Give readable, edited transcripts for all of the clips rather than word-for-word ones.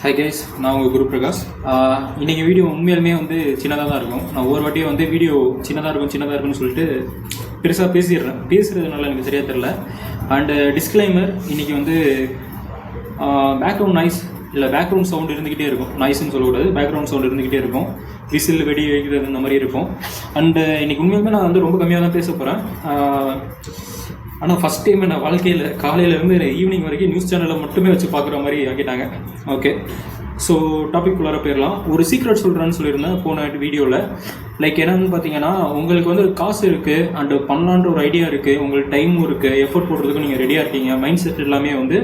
Hi guys, நான் உங்கள் குரு பிரகாஷ். இன்றைக்கி வீடியோ உண்மையாலுமே வந்து சின்னதாக தான் இருக்கும். நான் ஒவ்வொரு வாட்டியும் வந்து வீடியோ சின்னதாக இருக்குன்னு சொல்லிட்டு பெருசாக பேசுகிறதுனால எனக்கு சரியாக தெரில. அண்டு டிஸ்க்ளைமர், இன்றைக்கி வந்து பேக்ரவுண்ட் நாய்ஸ் இல்லை பேக்ரவுண்ட் சவுண்ட் இருந்துக்கிட்டே இருக்கும். நாய்ஸ்ன்னு சொல்லக்கூடாது, பேக்ரவுண்ட் சவுண்ட் இருந்துக்கிட்டே இருக்கும். விசில் வெடி வைக்கிறது இந்த மாதிரி இருக்கும். அண்டு இன்றைக்கி உண்மையுமே நான் வந்து ரொம்ப கம்மியாக தான் பேச போகிறேன். ஆனால் ஃபஸ்ட் டைம் நான் வாழ்க்கையில் காலையிலேருந்து ஈவினிங் வரைக்கும் நியூஸ் சேனலில் மட்டுமே வச்சு பார்க்குற மாதிரி ஆக்கிட்டாங்க. ஓகே, ஸோ டாபிக் உள்ளார போயிடலாம். ஒரு சீக்ரெட் சொல்கிறேன்னு சொல்லியிருந்தேன் போன வீடியோவில். லைக் என்னன்னு பார்த்தீங்கன்னா, உங்களுக்கு வந்து காசு இருக்குது அண்டு பண்ணலான்ற ஒரு ஐடியா இருக்குது, உங்களுக்கு டைமும் இருக்குது, எஃபோர்ட் போடுறதுக்கும் நீங்கள் ரெடியாக இருக்கீங்க, மைண்ட் செட் எல்லாமே வந்து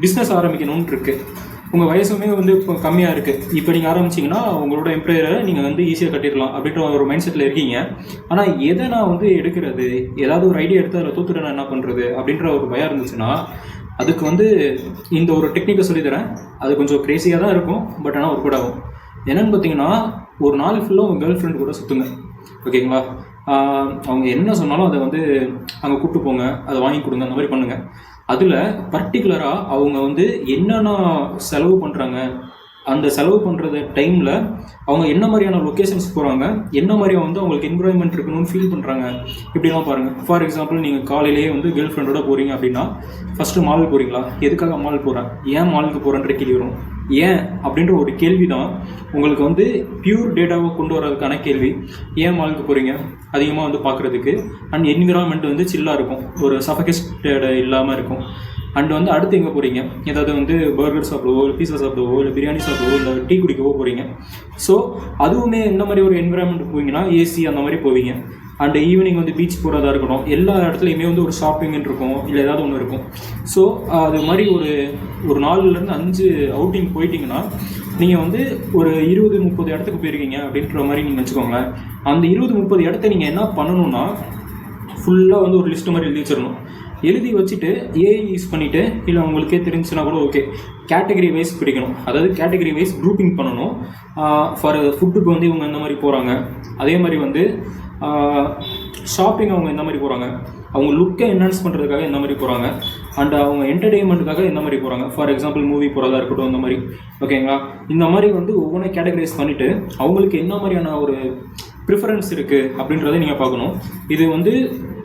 பிஸ்னஸ் ஆரம்பிக்கணும்னு இருக்குது. உங்கள் வயசுமே வந்து இப்போ கம்மியாக இருக்குது. இப்போ நீங்கள் ஆரம்பிச்சிங்கன்னா உங்களோட எம்ப்ளாயரை நீங்கள் வந்து ஈஸியாக கட்டிடலாம் அப்படின்ற ஒரு மைண்ட் செட்டில் இருக்கீங்க. ஆனால் எதை நான் வந்து எடுக்கிறது, ஏதாவது ஒரு ஐடியா எடுத்து அதில் தூத்துட்டு நான் என்ன பண்ணுறது அப்படின்ற ஒரு பயம் இருந்துச்சுன்னா, அதுக்கு வந்து இந்த ஒரு டெக்னிக்கை சொல்லித்தரேன். அது கொஞ்சம் க்ரேஸியாக தான் இருக்கும், பட் ஆனால் ஒரு கூட ஆகும். என்னென்னு பார்த்தீங்கன்னா, ஒரு நாள் ஃபுல்லாக உங்கள் கேர்ள் ஃப்ரெண்டு கூட சுற்றுங்க. ஓகேங்களா? அவங்க என்ன சொன்னாலும் அதை வந்து அங்கே கூப்பிட்டு போங்க, அதை வாங்கி கொடுங்க, அந்த மாதிரி பண்ணுங்கள். அதில் பர்டிகுலராக அவங்க வந்து என்னென்ன செலவு பண்ணுறாங்க, அந்த செலவு பண்ணுறது டைமில் அவங்க என்ன மாதிரியான லொக்கேஷன்ஸ் போகிறாங்க, என்ன மாதிரியாக வந்து அவங்களுக்கு என்விரான்மெண்ட் இருக்கணும்னு ஃபீல் பண்ணுறாங்க, இப்படிலாம் பாருங்கள். ஃபார் எக்ஸாம்பிள், நீங்கள் காலையிலேயே வந்து கேர்ள் ஃப்ரெண்டோட போகிறீங்க அப்படின்னா, ஃபஸ்ட்டு மால் போகிறீங்களா, எதுக்காக மால் போகிறேன், ஏன் மாலுக்கு போகிறேன்ற கேள்வி வரும். ஏன் அப்படின்ற ஒரு கேள்வி தான் உங்களுக்கு வந்து பியூர் டேட்டாவை கொண்டு வரதுக்கான கேள்வி. ஏன் மாலுக்கு போகிறீங்க, அதிகமாக வந்து பார்க்குறதுக்கு. அண்ட் என்விரான்மெண்ட் வந்து சில்லாக இருக்கும், ஒரு சஃபகேஸ்டட் இல்லாமல் இருக்கும். அண்ட் வந்து அடுத்து எங்கே போகிறீங்க, ஏதாவது வந்து பர்கர் சாப்பிடுவோ, இல்லை பீஸா சாப்பிடுவோ, இல்லை பிரியாணி சாப்பிடுவோ, இல்லை டீ குடிக்கவோ போகிறீங்க. ஸோ அதுவுமே இந்த மாதிரி ஒரு என்விரான்மெண்ட் போவீங்கன்னா ஏசி அந்த மாதிரி போவீங்க. அண்ட் ஈவினிங் வந்து பீச் போகிறதா இருக்கணும். எல்லா இடத்துலையுமே வந்து ஒரு ஷாப்பிங்னு இருக்கும், இல்லை ஏதாவது ஒன்று இருக்கும். ஸோ அது மாதிரி ஒரு 4லேருந்து 5 அவுட்டிங் போயிட்டீங்கன்னா, நீங்கள் வந்து ஒரு 20-30 இடத்துக்கு போயிருக்கீங்க அப்படின்ற மாதிரி நீங்கள் வச்சுக்கோங்களேன். அந்த 20-30 இடத்த நீங்கள் என்ன பண்ணணும்னா, ஃபுல்லாக வந்து ஒரு லிஸ்ட்டு மாதிரி எழுதி வச்சிடணும். எழுதி வச்சுட்டு ஏஐ யூஸ் பண்ணிவிட்டு, இல்லை உங்களுக்கே தெரிஞ்சுன்னா கூட ஓகே, கேட்டகரி வைஸ் பிடிக்கணும். அதாவது கேட்டகரி வைஸ் குரூப்பிங் பண்ணணும். ஃபார் ஃபுட்டுக்கு வந்து இவங்க இந்த மாதிரி போகிறாங்க, அதே மாதிரி வந்து ஷாப்பிங் அவங்க எந்த மாதிரி போகிறாங்க, அவங்க லுக்கை என்ஹான்ஸ் பண்ணுறதுக்காக எந்த மாதிரி போகிறாங்க, அண்ட் அவங்க என்டர்டெயின்மெண்ட்டுக்காக எந்த மாதிரி போகிறாங்க. ஃபார் எக்ஸாம்பிள் மூவி போகிறதா இருக்கட்டும், இந்த மாதிரி. ஓகேங்களா? இந்த மாதிரி வந்து ஒவ்வொன்றும் கேட்டகரைஸ் பண்ணிவிட்டு அவங்களுக்கு என்ன மாதிரியான ஒரு ப்ரிஃபரன்ஸ் இருக்குது அப்படின்றத நீங்கள் பார்க்கணும். இது வந்து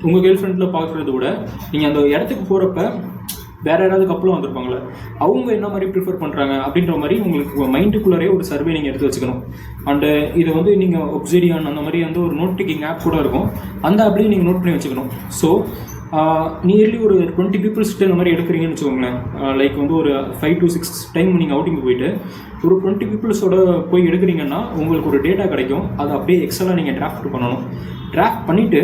உங்கள் கேர்ள் ஃப்ரெண்டில் பார்க்குறத விட, நீங்கள் அந்த இடத்துக்கு போகிறப்ப வேறு யாராவது கப்பலும் வந்திருப்பாங்களே, அவங்க என்ன மாதிரி ப்ரிஃபர் பண்ணுறாங்க அப்படின்ற மாதிரி உங்களுக்கு மைண்டுக்குள்ளே ஒரு சர்வே நீங்கள் எடுத்து வச்சுக்கணும். அண்டு இது வந்து நீங்கள் ஒப்சிடியன் அந்த மாதிரி வந்து ஒரு நோட் டேக்கிங் ஆப் கூட இருக்கும், அந்த ஆப்லேயும் நீங்கள் நோட் பண்ணி வச்சுக்கணும். ஸோ நியர்லி ஒரு 20 பீப்புள்ஸ்கிட்ட இந்த மாதிரி எடுக்கிறீங்கன்னு வச்சுக்கோங்களேன். லைக் வந்து ஒரு 5 to 6 டைம் நீங்கள் அவுட்டிங் போயிட்டு ஒரு 20 பீப்புள்ஸோட போய் எடுக்கிறீங்கன்னா உங்களுக்கு ஒரு டேட்டா கிடைக்கும். அதை அப்படியே எக்ஸலாக நீங்கள் டிராஃப்ட் பண்ணணும். டிராஃப்ட் பண்ணிவிட்டு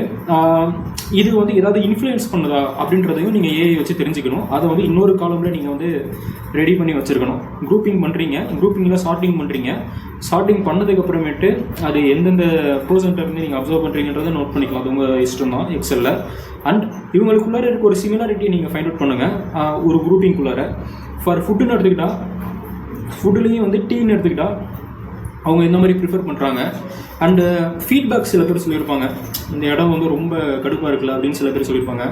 இது வந்து ஏதாவது இன்ஃப்ளூயன்ஸ் பண்ணுதா அப்படின்றதையும் நீங்கள் ஏஐ வச்சு தெரிஞ்சுக்கணும். அதை வந்து இன்னொரு காலமில் நீங்கள் வந்து ரெடி பண்ணி வச்சுருக்கணும். குரூப்பிங் பண்ணுறீங்க, குரூப்பிங்கில் சார்ட்டிங் பண்ணுறீங்க. சார்ட்டிங் பண்ணதுக்கப்புறமேட்டு அது எந்தெந்த பர்சன்ட்லேருந்து நீங்கள் அப்சர்வ் பண்ணுறீங்கன்றதை நோட் பண்ணிக்கலாம். அது உங்கள் இஷ்டம் தான் எக்ஸலில். அண்ட் இவங்களுக்குள்ளார இருக்க ஒரு சிமிலாரிட்டி நீங்கள் ஃபைண்ட் அவுட் பண்ணுங்கள் ஒரு குரூப்பிங்குள்ளார. ஃபார் ஃபுட்டுன்னு எடுத்துக்கிட்டால், ஃபுட்டுலேயும் வந்து டீன்னு எடுத்துக்கிட்டால் அவங்க எந்த மாதிரி ப்ரிஃபர் பண்ணுறாங்க. அண்டு ஃபீட்பேக் சில பேர் சொல்லியிருப்பாங்க, இந்த இடம் வந்து ரொம்ப கடுப்பாக இருக்குல்ல அப்படின்னு சில பேர் சொல்லியிருப்பாங்க.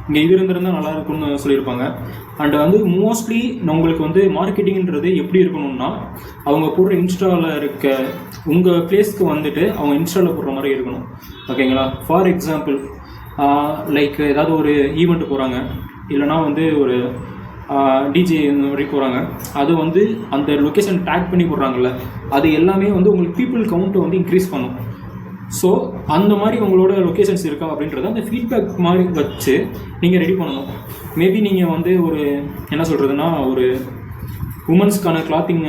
இங்கே இது இருந்திருந்தால் நல்லா இருக்கும்னு சொல்லியிருப்பாங்க. அண்டு வந்து மோஸ்ட்லி உங்களுக்கு வந்து மார்க்கெட்டிங்கிறது எப்படி இருக்கணும்னா, அவங்க போடுற இன்ஸ்டாவில் இருக்க உங்கள் பிளேஸ்க்கு வந்துட்டு அவங்க இன்ஸ்டாவில் போடுற மாதிரி இருக்கணும். ஓகேங்களா? ஃபார் எக்ஸாம்பிள், லைக் ஏதாவது ஒரு ஈவெண்ட்டு போகிறாங்க, இல்லைனா வந்து ஒரு டிஜே இந்த மாதிரி போகிறாங்க, அது வந்து அந்த லொக்கேஷன் டேக் பண்ணி போடுறாங்கல்ல, அது எல்லாமே வந்து உங்களுக்கு பீப்புள் கவுண்ட்டை வந்து இன்க்ரீஸ் பண்ணும். ஸோ அந்த மாதிரி உங்களோட லொக்கேஷன்ஸ் இருக்கா அப்படின்றத அந்த ஃபீட்பேக் மாதிரி வச்சு நீங்கள் ரெடி பண்ணணும். மேபி நீங்கள் வந்து ஒரு என்ன சொல்கிறதுனா, ஒரு உமன்ஸ்க்கான கிளாத்திங்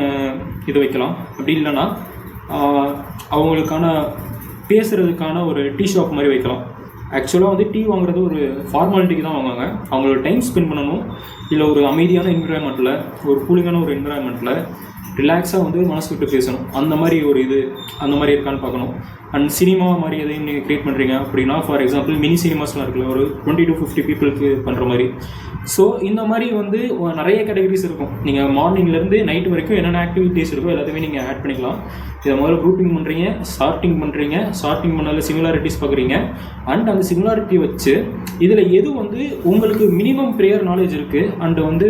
இது வைக்கலாம். அப்படி இல்லைன்னா அவங்களுக்கான பேசுகிறதுக்கான ஒரு டீ ஷாப் மாதிரி வைக்கலாம். ஆக்சுவலாக வந்து டீ வாங்குறது ஒரு ஃபார்மாலிட்டிக்கு தான் வாங்குவாங்க. அவங்களோட டைம் ஸ்பெண்ட் பண்ணணும், இல்லை ஒரு அமைதியான என்விரான்மெண்ட்டில், ஒரு கூலிங்கான ஒரு என்விரான்மெண்ட்டில் ரிலாக்ஸாக வந்து மனசு விட்டு பேசணும். அந்த மாதிரி ஒரு இது அந்த மாதிரி இருக்கான்னு பார்க்கணும். அண்ட் சினிமா மாதிரி எதையும் நீங்கள் க்ரியேட் பண்ணுறீங்க அப்படின்னா, ஃபார் எக்ஸாம்பிள் மினி சினிமாஸ்லாம் இருக்குல்ல, ஒரு 20 to 50 பீப்புளுக்கு பண்ணுற மாதிரி. ஸோ இந்த மாதிரி வந்து நிறைய கேட்டகரிஸ் இருக்கும். நீங்கள் மார்னிங்லேருந்து நைட் வரைக்கும் என்னென்ன ஆக்டிவிட்டீஸ் இருக்கோ எல்லாத்தையுமே நீங்கள் ஆட் பண்ணிக்கலாம். இதை முதல்ல குரூப்பிங் பண்ணுறீங்க, சார்ட்டிங் பண்ணால சிமிலாரிட்டிஸ் பார்க்குறீங்க. அண்ட் அந்த சிமிலாரிட்டி வச்சு இதில் எது வந்து உங்களுக்கு மினிமம் ப்ரேயர் நாலேஜ் இருக்குது அண்டு வந்து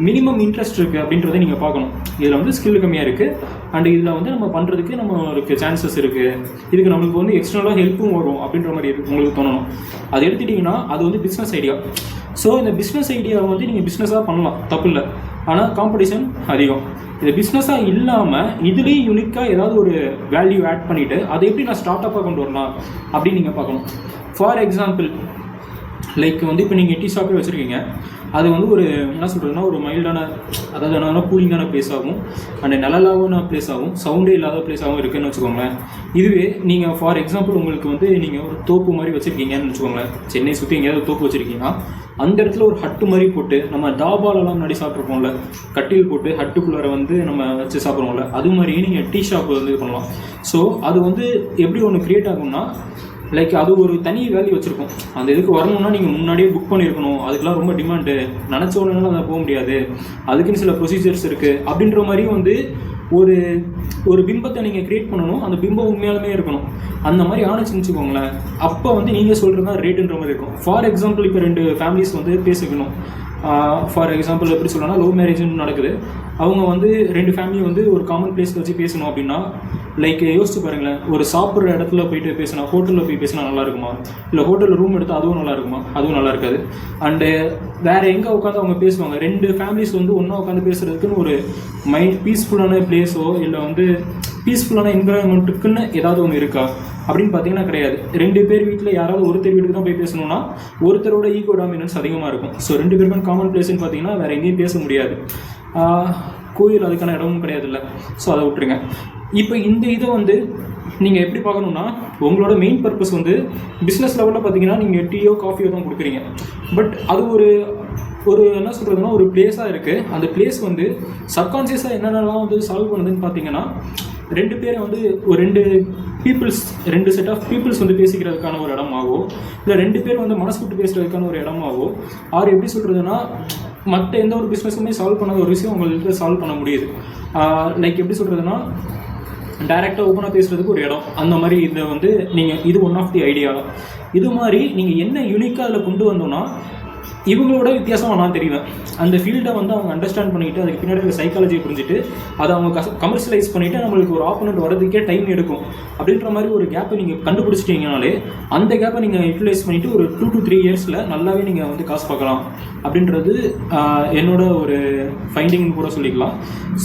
மினிமம் இன்ட்ரெஸ்ட் இருக்குது அப்படின்றத நீங்கள் பார்க்கணும். இதில் வந்து ஸ்கில் கம்மியாக இருக்குது அண்ட் இதில் வந்து நம்ம பண்ணுறதுக்கு நம்மளுக்கு சான்சஸ் இருக்குது, இதுக்கு நம்மளுக்கு வந்து எக்ஸ்டர்னலாக ஹெல்ப்பும் வரும் அப்படின்ற மாதிரி உங்களுக்கு தோணணும். அது எடுத்துட்டிங்கன்னா அது வந்து பிஸ்னஸ் ஐடியா. ஸோ இந்த பிஸ்னஸ் ஐடியாவை வந்து நீங்கள் பிஸ்னஸாக பண்ணலாம், தப்பு இல்லை. ஆனால் காம்படிஷன் அதிகம். இது பிஸ்னஸாக இல்லாமல் இதுலேயும் யூனிக்காக ஏதாவது ஒரு வேல்யூ ஆட் பண்ணிவிட்டு அதை எப்படி நான் ஸ்டார்ட் அப்பாக கொண்டு வரலாம் அப்படின்னு நீங்கள் பார்க்கணும். ஃபார் எக்ஸாம்பிள் லைக் வந்து இப்போ நீங்கள் டீ ஷாப்பே வச்சுருக்கீங்க, அது வந்து ஒரு என்ன சொல்கிறதுனா ஒரு மைல்டான, அதாவது என்னன்னா கூலிங்கான பிளேஸ் ஆகும் அண்ட் நிழலான பிளேஸ் ஆகும், சவுண்டே இல்லாத பிளேஸாகவும் இருக்குதுன்னு வச்சுக்கோங்களேன். இதுவே நீங்கள் ஃபார் எக்ஸாம்பிள் உங்களுக்கு வந்து நீங்கள் ஒரு தோப்பு மாதிரி வச்சுருக்கீங்கன்னு வச்சுக்கோங்களேன், சென்னை சுற்றி எங்கேயாவது தோப்பு வச்சுருக்கீங்கன்னா அந்த இடத்துல ஒரு ஹட்டு மாதிரி போட்டு, நம்ம டாபாலெலாம் முன்னாடி சாப்பிட்ருப்போம்ல, கட்டில் போட்டு ஹட்டுக்குள்ளார வந்து நம்ம வச்சு சாப்பிட்றோம்ல, அது மாதிரியே நீங்கள் டீ ஷாப் வந்து இது பண்ணலாம். ஸோ அது வந்து எப்படி ஒன்று க்ரியேட் ஆகும்னா லைக் அது ஒரு தனி வேல்யூ வச்சுருக்கும். அந்த இதுக்கு வரணும்னா நீங்கள் முன்னாடியே புக் பண்ணியிருக்கணும், அதுக்கெலாம் ரொம்ப டிமாண்டு, நினச்ச உடனே அதை போக முடியாது, அதுக்குன்னு சில ப்ரொசீஜர்ஸ் இருக்குது அப்படின்ற மாதிரியும் வந்து ஒரு ஒரு பிம்பத்தை நீங்கள் க்ரியேட் பண்ணணும். அந்த பிம்பம் உண்மையாலுமே இருக்கணும். அந்த மாதிரி ஆணுச்சுன்னு வச்சுக்கோங்களேன், அப்போ வந்து நீங்கள் சொல்கிறது தான் ரேட்டுன்ற மாதிரி இருக்கும். ஃபார் எக்ஸாம்பிள் இப்போ 2 ஃபேமிலிஸ் வந்து பேசிக்கணும். ஃபார் எக்ஸாம்பிள் எப்படி சொல்லணும்னா லவ் மேரேஜ்னு நடக்குது, அவங்க வந்து 2 ஃபேமிலியும் வந்து ஒரு காமன் பிளேஸில் வச்சு பேசணும் அப்படின்னா லைக் யோசிச்சு பாருங்களேன், ஒரு சாப்பிட்ற இடத்துல போயிட்டு பேசினா, ஹோட்டலில் போய் பேசினா நல்லா இருக்குமா, இல்லை ஹோட்டலில் ரூம் எடுத்தால் அதுவும் நல்லா இருக்குமா, அதுவும் நல்லா இருக்காது. அண்டு வேறு எங்கே உட்காந்து அவங்க பேசுவாங்க, 2 ஃபேமிலிஸ் வந்து ஒன்றா உட்காந்து பேசுகிறதுக்குன்னு ஒரு பீஸ்ஃபுல்லான பிளேஸோ இல்லை வந்து பீஸ்ஃபுல்லான என்விரான்மெண்ட்டுக்குன்னு ஏதாவது ஒன்று இருக்கா அப்படின்னு பார்த்தீங்கன்னா கிடையாது. 2 பேர் வீட்டில் யாராவது ஒருத்தர் வீட்டுக்கு தான் போய் பேசணும்னா ஒருத்தரோட ஈகோ டாமினன்ஸ் அதிகமாக இருக்கும். ஸோ 2 பேருக்கும் காமன் பிளேஸ்ன்னு பார்த்தீங்கன்னா வேறு எங்கேயும் பேச முடியாது. கோயில் அதுக்கான இடமும் கிடையாது இல்லை. ஸோ அதை விட்டுருங்க. இப்போ இந்த இதை வந்து நீங்கள் எப்படி பார்க்கணுன்னா, உங்களோட மெயின் பர்பஸ் வந்து பிஸ்னஸ் லெவலில் பார்த்தீங்கன்னா நீங்கள் டீயோ காஃபியோ தான் கொடுக்குறீங்க. பட் அது ஒரு என்ன சொல்கிறதுனா ஒரு பிளேஸாக இருக்குது. அந்த பிளேஸ் வந்து சப்கான்ஷியஸாக என்னென்னலாம் வந்து சால்வ் பண்ணுதுன்னு பார்த்தீங்கன்னா, 2 பேரை வந்து ஒரு 2 செட் ஆஃப் பீப்புள்ஸ் வந்து பேசிக்கிறதுக்கான ஒரு இடமாவோ, இல்லை 2 பேர் வந்து மனசு விட்டு பேசுகிறதுக்கான ஒரு இடமாவோ, ஆர் எப்படி சொல்கிறதுனா மற்ற எந்த ஒரு பிஸ்னஸுமே சால்வ் பண்ணாத ஒரு விஷயம் உங்களுக்கு சால்வ் பண்ண முடியுது. லைக் எப்படி சொல்கிறதுனா டைரெக்டாக ஓப்பனாக பேசுகிறதுக்கு ஒரு இடம், அந்த மாதிரி இதை வந்து நீங்கள் இது ஒன் ஆஃப் தி ஐடியா. இது மாதிரி நீங்கள் என்ன யூனிக்காக அதில் கொண்டு வந்தோன்னா இவங்களோட வித்தியாசமாக நான் தெரிவேன். அந்த ஃபீல்டை வந்து அவங்க அண்டர்ஸ்டாண்ட் பண்ணிவிட்டு அதுக்கு பின்னாடி சைக்காலஜியை புரிஞ்சுட்டு அதை அவங்க கமர்ஷியலைஸ் பண்ணிவிட்டு நம்மளுக்கு ஒரு ஆப்போனண்ட் வரதுக்கே டைம் எடுக்கும் அப்படின்ற மாதிரி ஒரு கேப்பை நீங்கள் கண்டுபிடிச்சிட்டிங்கனாலே அந்த கேப்பை நீங்கள் யூட்டிலைஸ் பண்ணிவிட்டு ஒரு 2 to 3 இயர்ஸில் நல்லாவே நீங்கள் வந்து காசு பார்க்கலாம் அப்படின்றது என்னோட ஒரு ஃபைண்டிங்னு கூட சொல்லிக்கலாம்.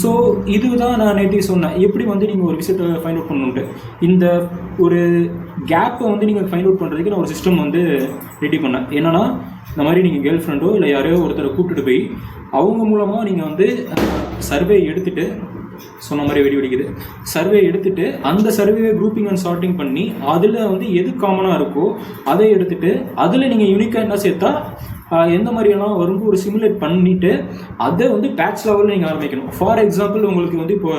ஸோ இதுதான் நான் நேற்று சொன்னேன், எப்படி வந்து நீங்கள் ஒரு விஷயத்தை ஃபைண்ட் அவுட் பண்ணணுன்ட்டு. இந்த ஒரு கேப்பை வந்து நீங்கள் ஃபைண்ட் அவுட் பண்ணுறதுக்கு நான் ஒரு சிஸ்டம் வந்து ரெடி பண்ணேன். என்னென்னா இந்த மாதிரி நீங்கள் கேர்ள் ஃப்ரெண்டோ இல்லை யாரையோ ஒருத்தரை கூப்பிட்டுட்டு போய் அவங்க மூலமாக நீங்கள் வந்து சர்வே எடுத்துகிட்டு, சொன்ன மாதிரி வெடிக்குது, சர்வே எடுத்துகிட்டு அந்த சர்வேவை குரூப்பிங் அண்ட் சார்ட்டிங் பண்ணி அதில் வந்து எது காமனாக இருக்கோ அதை எடுத்துகிட்டு அதில் நீங்கள் யூனிக்காக என்ன சேர்த்தா எந்த மாதிரியெல்லாம் வரும் ஒரு சிமுலேட் பண்ணிவிட்டு அதை வந்து பேட்ச் லெவலில் நீங்கள் ஆரம்பிக்கணும். ஃபார் எக்ஸாம்பிள் உங்களுக்கு வந்து இப்போ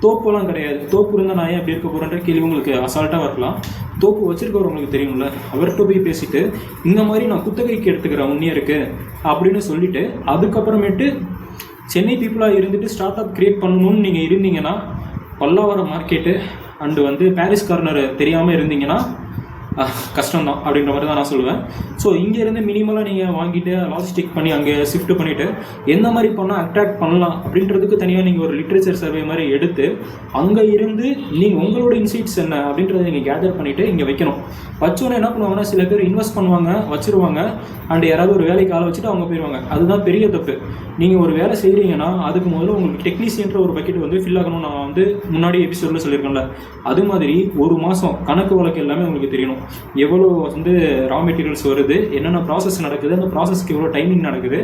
தோப்பெல்லாம் கிடையாது, தோப்பு இருந்தால் நான் ஏன் எப்படி இருக்க போகிறேன்ற கேள்வி உங்களுக்கு அசால்ட்டாக வரலாம். தோப்பு வச்சுருக்கவர் உங்களுக்கு தெரியும்ல, அவர்கிட்ட போய் பேசிவிட்டு இந்த மாதிரி நான் குத்தகைக்கு எடுத்துக்கிறேன் 1 இயருக்கு அப்படின்னு சொல்லிவிட்டு அதுக்கப்புறமேட்டு சென்னை பீப்புளாக இருந்துட்டு ஸ்டார்ட் அப் க்ரியேட் பண்ணணும்னு நீங்கள் இருந்தீங்கன்னா பல்லாவரம் மார்க்கெட்டு அண்டு வந்து பாரிஸ் கார்னர் தெரியாமல் இருந்தீங்கன்னா கஷ்டம்தான் அப்படின்ற மாதிரி தான் நான் சொல்லுவேன். ஸோ இங்கேருந்து மினிமலாக நீங்கள் வாங்கிட்டு லாஜிஸ்டிக் பண்ணி அங்கே ஷிஃப்ட் பண்ணிவிட்டு எந்த மாதிரி பண்ணால் அட்ராக்ட் பண்ணலாம் அப்படின்றதுக்கு தனியாக நீங்கள் ஒரு லிட்ரேச்சர் சர்வே மாதிரி எடுத்து அங்கே இருந்து நீங்கள் உங்களோட இன்சைட்ஸ் என்ன அப்படின்றத நீங்கள் கேதர் பண்ணிவிட்டு இங்கே வைக்கணும். வச்சோன்னே என்ன பண்ணுவாங்கன்னா சில பேர் இன்வெஸ்ட் பண்ணுவாங்க, வச்சுருவாங்க, அண்ட் யாராவது ஒரு வேலைக்கு ஆளை வச்சுட்டு அவங்க போயிடுவாங்க. அதுதான் பெரிய தப்பு. நீங்கள் ஒரு வேலை செய்கிறீங்கன்னா அதுக்கு முதல்ல உங்களுக்கு டெக்னீஷியன்ற ஒரு பக்கெட் வந்து ஃபில் ஆகணும். நான் வந்து முன்னாடி எபிசோடில் சொல்லியிருக்கேன்ல, அது மாதிரி ஒரு மாதம் கணக்கு வழக்கு எல்லாமே உங்களுக்கு தெரியணும். எவ்வளோ வந்து ரா மெட்டீரியல்ஸ் வருது, என்னென்ன ப்ராசஸ் நடக்குது, அந்த ப்ராசஸ்க்கு எவ்வளோ டைமிங் நடக்குது,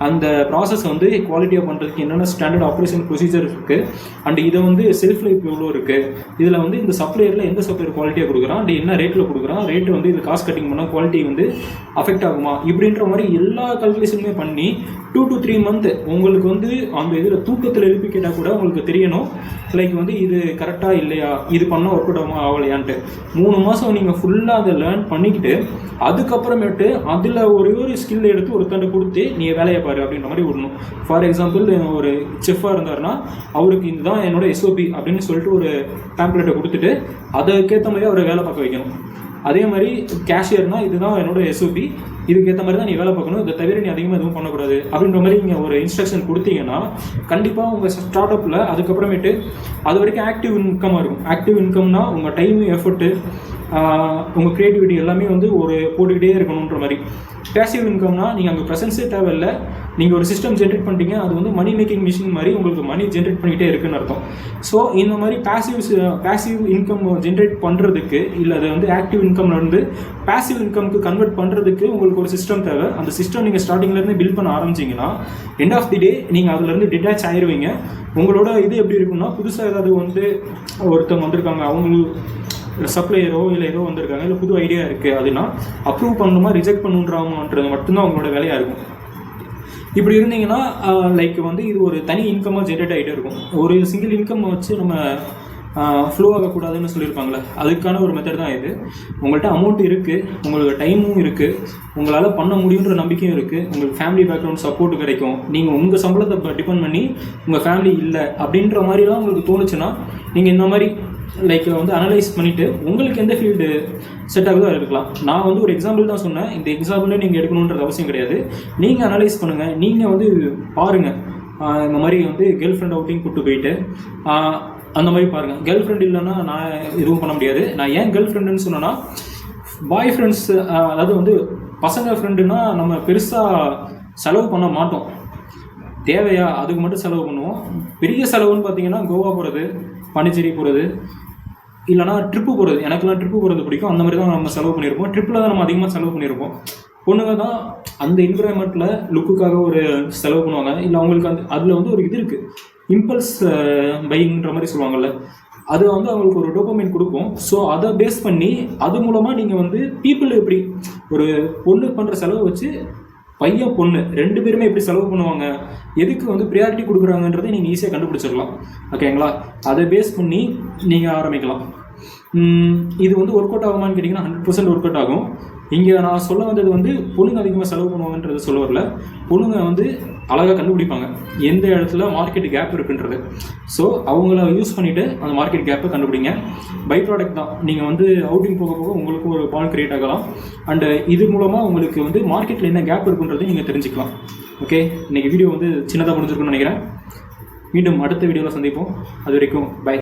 அந்த ப்ராசஸ் வந்து குவாலிட்டியாக பண்ணுறதுக்கு என்னென்ன ஸ்டாண்டர்ட் ஆப்ரேஷன் ப்ரொசீஜர் இருக்குது, அண்ட் இதை வந்து செல்ஃப் லைஃப் எவ்வளோ இருக்குது, இதில் வந்து இந்த சப்ளையரில் எந்த சப்ளையர் குவாலிட்டியாக கொடுக்குறான், அண்ட் என்ன ரேட்டில் கொடுக்குறான், ரேட்டு வந்து இது காஸ்ட் கட்டிங் பண்ணால் குவாலிட்டி வந்து அஃபெக்ட் ஆகுமா, இப்படின்ற மாதிரி எல்லா கால்குலேஷனுமே பண்ணி 2 to 3 month உங்களுக்கு வந்து அந்த இதில் தூக்கத்தில் எழுப்பி கேட்டால் கூட உங்களுக்கு தெரியணும் லைக் வந்து இது கரெக்டாக இல்லையா, இது பண்ணால் ஒர்க் அவுட் ஆகலையான்ட்டு. 3 மாதம் நீங்கள் ஃபுல்லாக ஃபுல்லாக அதை லேர்ன் பண்ணிக்கிட்டு அதுக்கப்புறமேட்டு அதில் ஒரு ஸ்கில் எடுத்து ஒருத்தண்ட கொடுத்து நீ வேலையை பாரு அப்படின்ற மாதிரி விடணும். ஃபார் எக்ஸாம்பிள் ஒரு செஃப்பாக இருந்தாருன்னா அவருக்கு இதுதான் என்னோட SOP அப்படின்னு சொல்லிட்டு ஒரு பேம்ப்ளெட்டை கொடுத்துட்டு அதுக்கேற்ற மாதிரி அவரை வேலை பார்க்க வைக்கணும். அதே மாதிரி கேஷியர்னால் இதுதான் என்னோட SOP, இதுக்கேற்ற மாதிரி தான் நீ வேலை பார்க்கணும், இதை தவிர நீ அதிகமாக எதுவும் பண்ணக்கூடாது அப்படின்ற மாதிரி நீங்கள் ஒரு இன்ஸ்ட்ரக்ஷன் கொடுத்தீங்கன்னா கண்டிப்பாக உங்கள் ஸ்டார்ட் அப்பில் அதுக்கப்புறமேட்டு அது வரைக்கும் ஆக்டிவ் இன்கமாக இருக்கும். ஆக்டிவ் இன்கம்னா உங்கள் டைம், எஃபர்ட்டு, உங்கள் க்ரியேட்டிவிட்டி எல்லாமே வந்து ஒரு போட்டுக்கிட்டே இருக்கணுன்ற மாதிரி. பேசிவ் இன்கம்னா நீங்கள் அங்கே ப்ரெசன்ஸே தேவையில்லை, நீங்கள் ஒரு சிஸ்டம் ஜென்ரேட் பண்ணிட்டீங்க, அது வந்து மணி மேக்கிங் மிஷின் மாதிரி உங்களுக்கு மணி ஜென்ரேட் பண்ணிகிட்டே இருக்குன்னு அர்த்தம். ஸோ இந்த மாதிரி பேசிவ் இன்கம் ஜென்ரேட் பண்ணுறதுக்கு இல்லை அது வந்து ஆக்டிவ் இன்கம்லேருந்து பேசிவ் இன்கம்க்கு கன்வெர்ட் பண்ணுறதுக்கு உங்களுக்கு ஒரு சிஸ்டம் தேவை. அந்த சிஸ்டம் நீங்கள் ஸ்டார்டிங்லேருந்து பில்ட் பண்ண ஆரம்பிச்சிங்கன்னா எண்ட் ஆஃப் தி டே நீங்கள் அதுலேருந்து டிட்டாச் ஆயிடுவீங்க. உங்களோட இது எப்படி இருக்குன்னா, புதுசாக ஏதாவது வந்து ஒருத்தவங்க வந்திருக்காங்க, அவங்களுக்கு சப்ளையரோ இல்லை ஏதோ வந்திருக்காங்க, இல்லை புது ஐடியா இருக்குது, அதுனா அப்ரூவ் பண்ணணுமா ரிஜெக்ட் பண்ணுறாங்கன்றது மட்டும்தான் அவங்களோட வேலையாக இருக்கும். இப்படி இருந்தீங்கன்னா லைக் வந்து இது ஒரு தனி இன்கமாக ஜென்ரேட் ஆகிட்டே இருக்கும். ஒரு சிங்கிள் இன்கம் வச்சு நம்ம ஃப்ளோ ஆகக்கூடாதுன்னு சொல்லியிருப்பாங்களே, அதுக்கான ஒரு மெத்தட் தான் இது. உங்கள்கிட்ட அமௌண்ட் இருக்குது, உங்களுக்கு டைமும் இருக்குது, உங்களால் பண்ண முடியுன்ற நம்பிக்கையும் இருக்குது, உங்களுக்கு ஃபேமிலி பேக்ரவுண்ட் சப்போர்ட் கிடைக்கும். நீங்கள் உங்கள் சம்பளத்தை டிபெண்ட் பண்ணி உங்கள் ஃபேமிலி இல்லை அப்படின்ற மாதிரிலாம் உங்களுக்கு தோணுச்சுன்னா நீங்கள் இந்த மாதிரி லைக் வந்து அனலைஸ் பண்ணிவிட்டு உங்களுக்கு எந்த ஃபீல்டு செட் ஆகுதோ இருக்கலாம். நான் வந்து ஒரு எக்ஸாம்பிள் தான் சொன்னேன், இந்த எக்ஸாம்பிளில் நீங்கள் எடுக்கணுன்றது அவசியம் கிடையாது. நீங்கள் அனலைஸ் பண்ணுங்கள், நீங்கள் வந்து பாருங்கள். இந்த மாதிரி வந்து கேர்ள் ஃப்ரெண்ட் அவுட்டிங் கூப்பிட்டு போயிட்டு அந்த மாதிரி பாருங்கள். கேர்ள் ஃப்ரெண்ட் இல்லைன்னா நான் எதுவும் பண்ண முடியாது. நான் ஏன் கேர்ள் ஃப்ரெண்டுன்னு சொன்னேன்னா, பாய் ஃப்ரெண்ட்ஸ் அதாவது வந்து பசங்க ஃப்ரெண்டுன்னா நம்ம பெருசாக செலவு பண்ண மாட்டோம், தேவையா அதுக்கு மட்டும் செலவு பண்ணுவோம். பெரிய செலவுன்னு பார்த்தீங்கன்னா கோவா போகிறது, பாண்டிச்சேரி போகிறது, இல்லைனா ட்ரிப்பு போகிறது. எனக்குலாம் ட்ரிப்பு போகிறது பிடிக்கும், அந்த மாதிரி தான் நம்ம செலவு பண்ணியிருப்போம். ட்ரிப்பில் தான் நம்ம அதிகமாக செலவு பண்ணியிருப்போம். பொண்ணுங்க தான் அந்த என்விரான்மெண்ட்டில் லுக்குக்காக ஒரு செலவு பண்ணுவாங்க, இல்லை அவங்களுக்கு அதில் வந்து ஒரு இது இருக்குது, இம்பல்ஸ் பையிங்ன்ற மாதிரி சொல்லுவாங்கள்ல, அது வந்து அவங்களுக்கு ஒரு டோபமைன் கொடுக்கும். ஸோ அதை பேஸ் பண்ணி அது மூலமாக நீங்கள் வந்து பீப்புள் எப்படி ஒரு பொண்ணு பண்ணுற செலவை வச்சு பையன் பொண்ணு 2 பேருமே எப்படி செலவு பண்ணுவாங்க, எதுக்கு வந்து ப்ரியாரிட்டி கொடுக்குறாங்கன்றதை நீங்கள் ஈஸியாக கண்டுபிடிச்சிடலாம். ஓகேங்களா? அதை பேஸ் பண்ணி நீங்கள் ஆரம்பிக்கலாம். இது வந்து ஒர்க் அவுட் ஆகுமான்னு கேட்டிங்கன்னா 100% ஒர்க் அவுட் ஆகும். இங்கே நான் சொல்ல வந்தது வந்து பொண்ணுங்க அதிகமாக செலவு பண்ணுவாங்கன்றது சொல்ல வரல. பொண்ணுங்க வந்து அழகாக கண்டுபிடிப்பாங்க எந்த இடத்துல மார்க்கெட் கேப் இருக்குன்றது. ஸோ அவங்கள யூஸ் பண்ணிவிட்டு அந்த மார்க்கெட் கேப்பை கண்டுபிடிங்க. பை ப்ராடக்ட் தான். நீங்கள் வந்து அவுட்டிங் போக போக உங்களுக்கு ஒரு பாண்ட் கிரியேட் ஆகலாம். அண்டு இது மூலமாக உங்களுக்கு வந்து மார்க்கெட்டில் என்ன கேப் இருக்குன்றது நீங்கள் தெரிஞ்சுக்கலாம். ஓகே, இன்றைக்கி வீடியோ வந்து சின்னதாக முடிஞ்சிருக்குன்னு நினைக்கிறேன். மீண்டும் அடுத்த வீடியோவில் சந்திப்போம். அது வரைக்கும் பை.